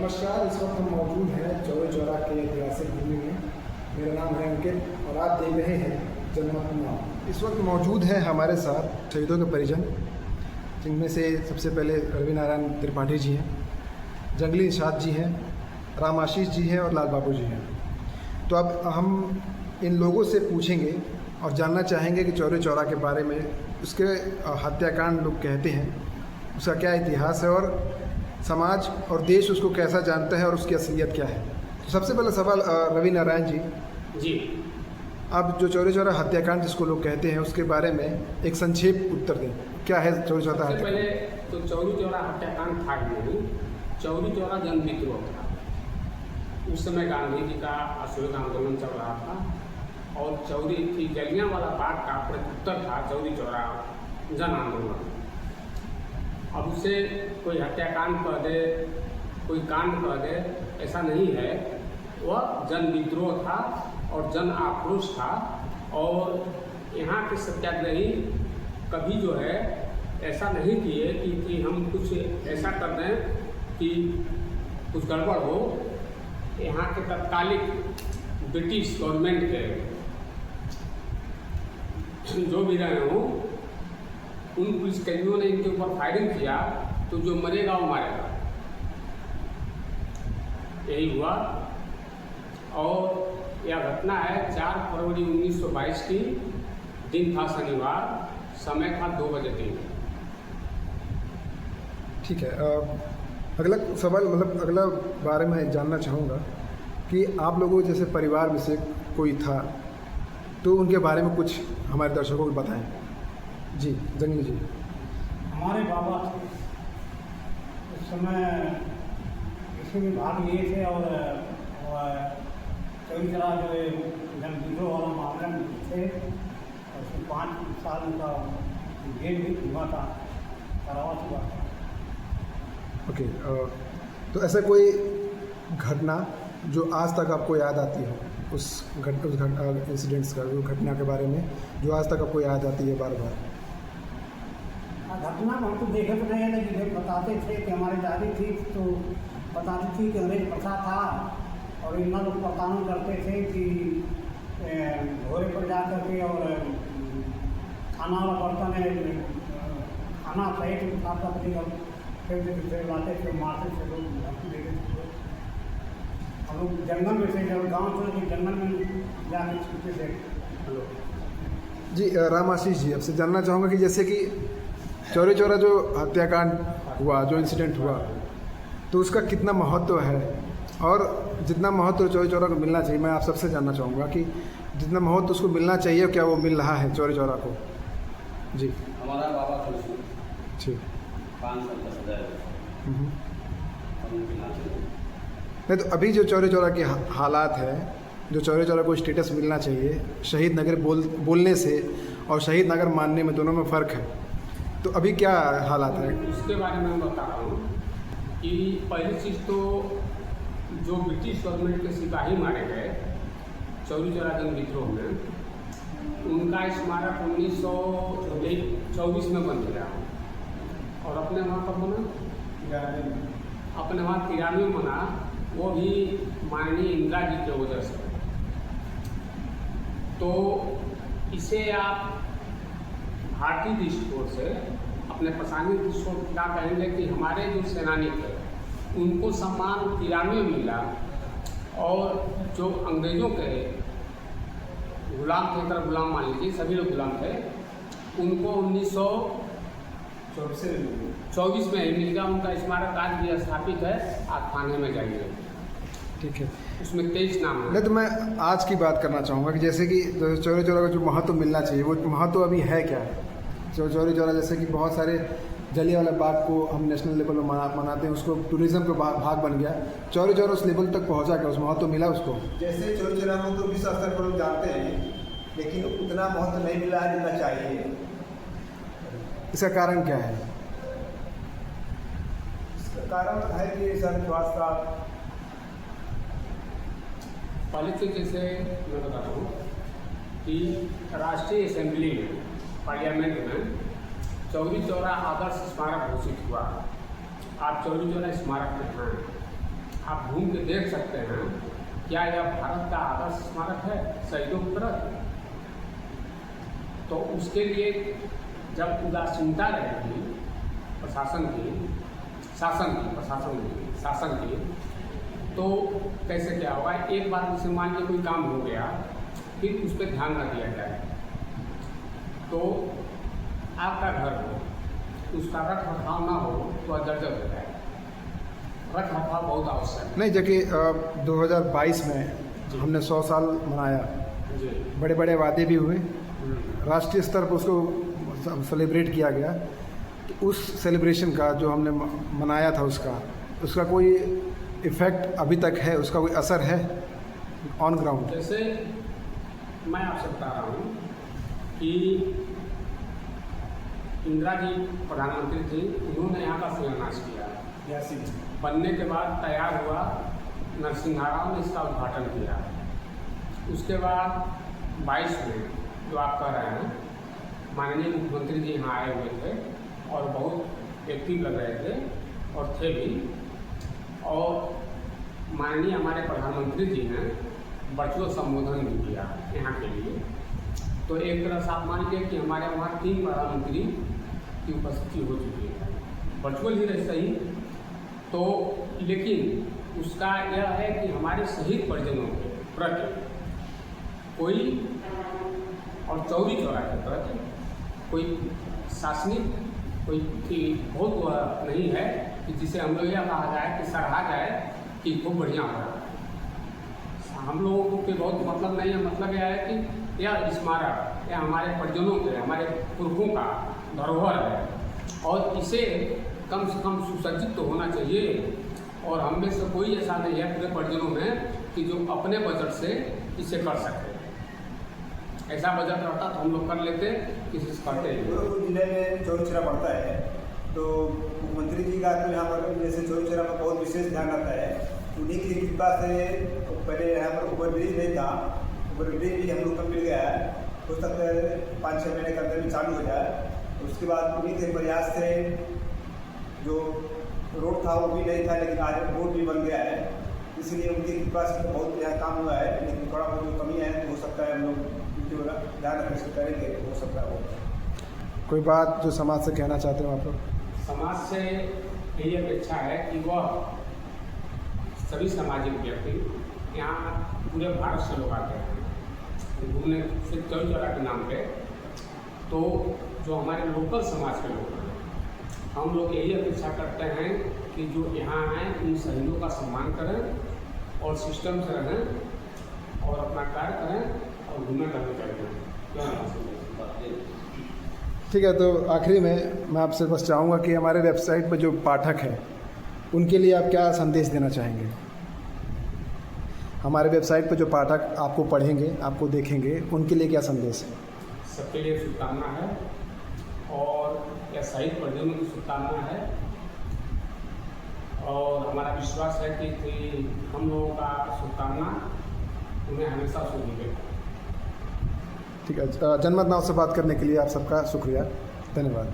नमस्कार। इस वक्त हम मौजूद हैं चौरी चौरा के ऐतिहासिक भूमि में। मेरा नाम है अंकित और आप देख रहे हैं जनमत नाम। इस वक्त मौजूद हैं हमारे साथ शहीदों के परिजन, जिनमें से सबसे पहले रवि नारायण त्रिपाठी जी हैं, जंगली निषाद जी हैं, राम आशीष जी हैं और लाल बाबू जी हैं। तो अब हम इन लोगों से पूछेंगे और जानना चाहेंगे कि चौरी चौरा के बारे में, उसके हत्याकांड लोग कहते हैं, उसका क्या इतिहास है और समाज और देश उसको कैसा जानता है और उसकी असलियत क्या है। तो सबसे पहला सवाल रवि नारायण जी, आप जो चौरी चौरा हत्याकांड जिसको लोग कहते हैं उसके बारे में एक संक्षेप उत्तर दें। क्या है चौरी चौरा हत्याकांड? पहले तो चौरी चौरा हत्याकांड था नहीं, चौरी चौरा जन विद्रोह था। उस समय गांधी जी का अश्वमेध आंदोलन चल रहा था और चौरी थी जलियांवाला बाग का प्रत्युत्तर था चौरी चौरा जन आंदोलन। अब उसे कोई हत्याकांड कह दे, कोई कांड कह दे, ऐसा नहीं है। वह जन विद्रोह था और जन आक्रोश था। और यहाँ के सत्याग्रही कभी जो है ऐसा नहीं किए कि हम कुछ ऐसा कर दें कि कुछ गड़बड़ हो। यहाँ के तत्कालिक ब्रिटिश गवर्नमेंट के जो भी रहे हों, उन पुलिसकर्मियों ने इनके ऊपर फायरिंग किया तो जो मरेगा वो मारेगा, यही हुआ। और यह घटना है 4 फरवरी 1922 की। दिन था शनिवार, समय था 2:03। ठीक है। अगला सवाल, मतलब अगला बारे में जानना चाहूँगा कि आप लोगों जैसे परिवार में से कोई था तो उनके बारे में कुछ हमारे दर्शकों को बताएं। जी, जंगली जी। हमारे बाबा उस समय इसमें भाग लिए थे और चौरी चौरा जो जन विद्रोह वाला मामला में थे और उसमें 5 साल उनका जेल भी हुआ था, कारावास हुआ था। ओके। तो ऐसा कोई घटना जो आज तक आपको याद आती हो, उस इंसिडेंट्स का, जो घटना के बारे में जो आज तक आपको याद आती है बार बार? घटना हम तो देखे तो नहीं है, लेकिन बताते थे कि हमारी दादी थी तो बताती थी कि अंग्रेज प्रथा था और इन लोग प्रताड़न करते थे कि घोड़े पर जा करके और खाना वाला बर्तन है, खाना सहित उठाता फिर लाते थे, मारते थे लोग, धमकी देते थे। हम लोग जंगल में थे, जब गाँव छोड़ के जंगल में जाकर छूटते थे। जी, राम आशीष जी, आपसे जानना चाहूँगा कि जैसे कि चौरी चौरा जो हत्याकांड हुआ, जो इंसिडेंट हुआ, तो उसका कितना महत्व है और जितना महत्व चौरी चौरा को मिलना चाहिए, मैं आप सबसे जानना चाहूँगा कि जितना महत्व उसको मिलना चाहिए क्या वो मिल रहा है चौरी चौरा को? जी। हमारा बाबा ठीक। 5 साल का सजा नहीं, तो अभी जो चौरी चौरा के हालात है, जो चौरी चौरा को स्टेटस मिलना चाहिए, शहीद नगर बोलने से और शहीद नगर मानने में दोनों में फ़र्क है, तो अभी क्या हालात है? उसके बारे में मैं बता रहा हूँ कि पहली चीज़ तो जो ब्रिटिश गवर्नमेंट के सिपाही मारे गए चौरी चौरा जन विद्रोह में, उनका स्मारक 1924 में बन गया और अपने वहाँ कब बना? अपने वहाँ 93 में बना, वो भी माननीय इंदिरा जी के वजह से। तो इसे आप भारतीय दृष्टिकोण से, अपने पसंदीदा दृष्टिकोण क्या कहेंगे कि हमारे जो सेनानी थे उनको सम्मान 93 में मिला और जो अंग्रेज़ों के गुलाम थे, तरह गुलाम मान लीजिए, सभी लोग गुलाम थे, उनको 1924 में ही मिल गया। उनका स्मारक आज भी स्थापित है, आप थाने में जाइए। ठीक है। उसमें 23 नाम है। नहीं, तो मैं आज की बात करना चाहूँगा कि जैसे कि चौरी चौरा का जो महत्व मिलना चाहिए, वो महत्व अभी है क्या? चौरी चौरा जैसे कि बहुत सारे जलियांवाला बाग को हम नेशनल लेवल में मनाते हैं, उसको टूरिज्म का भाग बन गया। चौरी चौरा उस लेवल तक पहुंचा क्या? उस महत्व मिला उसको? जैसे चौरी चौरा को तो विश्व स्तर पर लोग जानते हैं, लेकिन उतना महत्व नहीं मिला जितना चाहिए। इसका कारण क्या है? इसका कारण है कि संविधान का पहले तो जैसे मैं बताता हूँ कि राष्ट्रीय असेंबली में, पार्लियामेंट में चौरी चौरा आदर्श स्मारक घोषित हुआ। आप चौरी चौरा स्मारक में हैं आप घूम के देख सकते हैं, क्या यह भारत का आदर्श स्मारक है शहीदों की तरह? तो उसके लिए जब उदासीनता रहेगी प्रशासन की, तो कैसे क्या होगा? एक बार जैसे मान लीजिए कोई काम हो गया, फिर उस पर ध्यान न दिया जाए, तो आपका घर हो, उसका रख रखाव ना हो तो जर्जर हो जाए। रख रखाव बहुत आवश्यक है। नहीं, जबकि 2022 में हमने 100 साल मनाया, जी। बड़े बड़े वादे भी हुए, राष्ट्रीय स्तर पर उसको सेलिब्रेट किया गया। तो उस सेलिब्रेशन का जो हमने मनाया था उसका कोई इफ़ेक्ट अभी तक है, उसका कोई असर है ऑन ग्राउंड? जैसे मैं आपसे बता रहा हूँ कि इंदिरा जी प्रधानमंत्री थी, उन्होंने यहाँ का शिलान्यास किया, बनने के बाद तैयार हुआ, नरसिंहा राव ने इसका उद्घाटन किया। उसके बाद 22 में जो आप कह रहे हैं, माननीय मुख्यमंत्री जी यहाँ आए हुए थे और बहुत एक्टिव लग रहे थे और थे भी, और माननीय हमारे प्रधानमंत्री जी ने वर्चुअल संबोधन भी किया यहाँ के लिए। तो एक तरह से आप मान लीजिए कि हमारे वहाँ 3 प्रधानमंत्री की उपस्थिति हो चुकी है, वर्चुअल ही रहे सही। तो लेकिन उसका यह है कि हमारे शहीद परिजनों के प्रति कोई, और चौरी चौरा के प्रति कोई शासनिक कोई बहुत वह नहीं है कि जिसे हम लोग यह कहा जाए कि सराहा जाए कि खूब बढ़िया हो रहा। हम लोगों के बहुत मतलब नहीं है, मतलब यह है कि यह स्मारक यह हमारे परिजनों के, हमारे पुरखों का धरोहर है और इसे कम से कम सुसज्जित तो होना चाहिए। और हम में से कोई ऐसा नहीं है पूरे परिजनों में कि जो अपने बजट से इसे कर सके। ऐसा बजट रहता तो हम लोग कर लेते, किसी से करते ही। गोरखपुर जिले में चौरी चौरा पड़ता है, तो मुख्यमंत्री जी का तो यहाँ पर जैसे चौरी चौरा में बहुत विशेष ध्यान रहता है। उन्हीं की कृपा से पहले यहाँ पर ओवरब्रिज नहीं था, ओवरब्रिज भी हम लोग को मिल गया है। हो सकता है 5-6 महीने के अंदर भी चालू हो जाए। उसके बाद उन्हीं के प्रयास से जो रोड था वो भी नहीं था, लेकिन आज रोड भी बन गया है। इसीलिए उनकी कृपा से बहुत यहाँ काम हुआ है, लेकिन थोड़ा बहुत जो कमी है हो सकता है हम लोग ध्यान रखने से करेंगे, हो सकता है। कोई बात जो समाज से कहना चाहते हो आप लोग? समाज से यही अपेक्षा है कि वह सभी सामाजिक व्यक्ति, यहाँ पूरे भारत से लोग आते हैं घूमने, सिर्फ चौरी चौरा के नाम पे। तो जो हमारे लोकल समाज के लोग हैं, हम लोग यही अपेक्षा करते हैं कि जो यहाँ आए उन शहीदों का सम्मान करें और सिस्टम से रहें और अपना कार्य करें और घूमने टहलने करें। ठीक है, तो आखिरी में मैं आपसे बस चाहूँगा कि हमारे वेबसाइट पर जो पाठक हैं उनके लिए आप क्या संदेश देना चाहेंगे? हमारे वेबसाइट पर जो पाठक आपको पढ़ेंगे, आपको देखेंगे, उनके लिए क्या संदेश है? सबके लिए शुभकामना है और यह शहीद परिजनों की शुभकामना है और हमारा विश्वास है कि हम लोगों का शुभकामना उन्हें हमेशा सुनिए। ठीक है, जनमत नाव से बात करने के लिए आप सबका शुक्रिया, धन्यवाद।